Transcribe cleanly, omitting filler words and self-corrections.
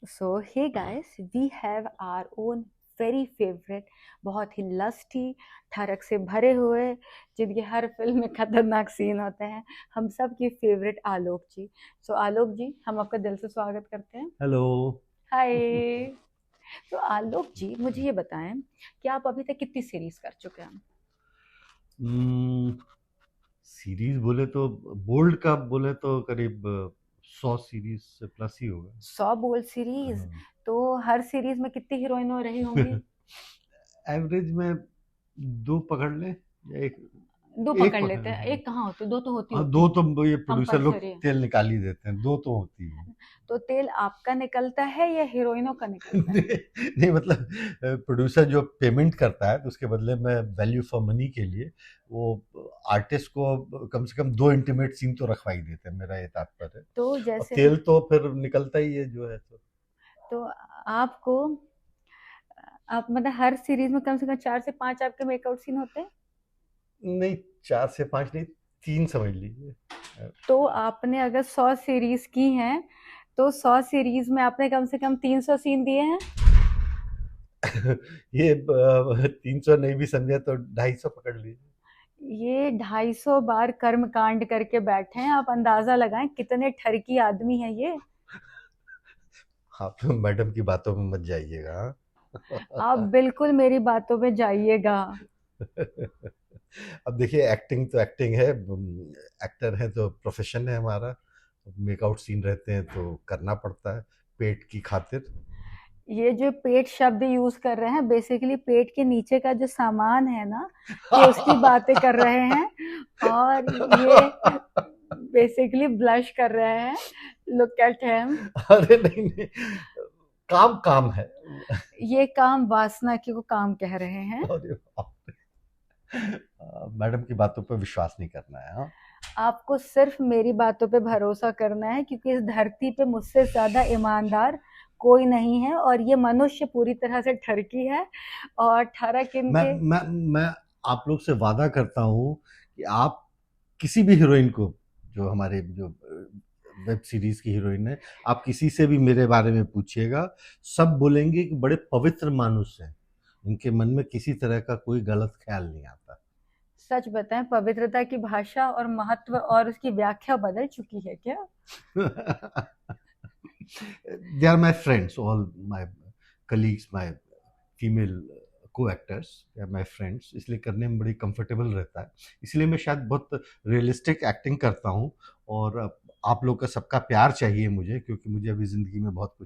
So, hey guys, we have our own very favorite, बहुत ही lusty, ठरक से भरे हुए, जिनके हर फिल्म में खतरनाक सीन होते हैं, हम सब की फेवरेट आलोक जी। सो आलोक जी, हम आपका दिल से स्वागत करते हैं। हेलो। हाय। तो आलोक जी, मुझे ये बताएं कि आप अभी तक कितनी सीरीज कर चुके हैं? सीरीज बोले तो बोल्ड का बोले तो करीब 100 सीरीज से प्लस ही होगा। 100 बोल सीरीज? हाँ। तो हर सीरीज में कितनी हीरोइनों रही होंगी? एवरेज में दो पकड़ ले या एक। दो एक पकड़ पकड़ लेते हैं, एक कहाँ होती, दो तो होती हाँ, होती दो हैं। तो ये प्रोड्यूसर लोग कंपलसरी है। तेल निकाल ही देते हैं, दो तो होती है। तो तेल आपका निकलता है या हीरोइनों का निकलता है? नहीं मतलब प्रोड्यूसर जो पेमेंट करता है तो उसके बदले में वैल्यू फॉर मनी के लिए वो आर्टिस्ट को कम से कम दो इंटीमेट सीन तो रखवा ही देते हैं, मेरा ये तात्पर्य है। तो और जैसे तेल तो फिर निकलता ही है जो है तो। तो आपको आप मतलब हर सीरीज में कम से कम 4 से 5 आपके मेकआउट सीन होते हैं? नहीं, 4 से 5 नहीं, 3 समझ लीजिए। तो आपने अगर 100 सीरीज की हैं तो 100 सीरीज में आपने कम से कम 300 सीन दिए हैं। ये 300 नहीं भी समझे तो 250 पकड़ लीजिए। ये 250 बार कर्म कांड करके बैठे हैं, आप अंदाजा लगाएं कितने ठरकी आदमी हैं ये। आप तो मैडम की बातों में मत जाइएगा। आप बिल्कुल मेरी बातों में जाइएगा। अब देखिए, एक्टिंग तो एक्टिंग है। एक्टर है तो प्रोफेशन है हमारा। मेकआउट सीन रहते हैं तो करना पड़ता है पेट की खातिर। ये जो पेट शब्द यूज कर रहे हैं, बेसिकली पेट के नीचे का जो सामान है ना, ये उसकी बातें कर रहे हैं। और ये बेसिकली ब्लश कर रहे हैं। Look at him. अरे नहीं नहीं, काम काम है। ये काम वासना की को काम कह रहे हैं। अरे बाप रे। मैडम की बातों पर विश्वास नहीं करना है, हाँ। आपको सिर्फ मेरी बातों पे भरोसा करना है, क्योंकि इस धरती पे मुझसे ज्यादा ईमानदार कोई नहीं है, और ये मनुष्य पूरी तरह से ठरकी है। और ठरक मैं इनके। मैं मैं आप लोग से वादा करता हूँ कि आप किसी भी हीरोइन को, जो हमारे जो वेब सीरीज की हीरोइन है, आप किसी से भी मेरे बारे में पूछिएगा, सब बोलेंगे कि बड़े पवित्र मानुष हैं, इनके मन में किसी तरह का कोई गलत ख्याल नहीं आता। सच बताएं, पवित्रता की भाषा और महत्व और उसकी व्याख्या बदल चुकी है क्या? They are my friends, all my colleagues, my female co-actors, they are my friends, इसलिए करने में बड़ी कंफर्टेबल रहता है। इसलिए मैं शायद बहुत रियलिस्टिक एक्टिंग करता हूँ। और आप लोग का सबका प्यार चाहिए मुझे, क्योंकि मुझे अभी ज़िंदगी में बहुत कुछ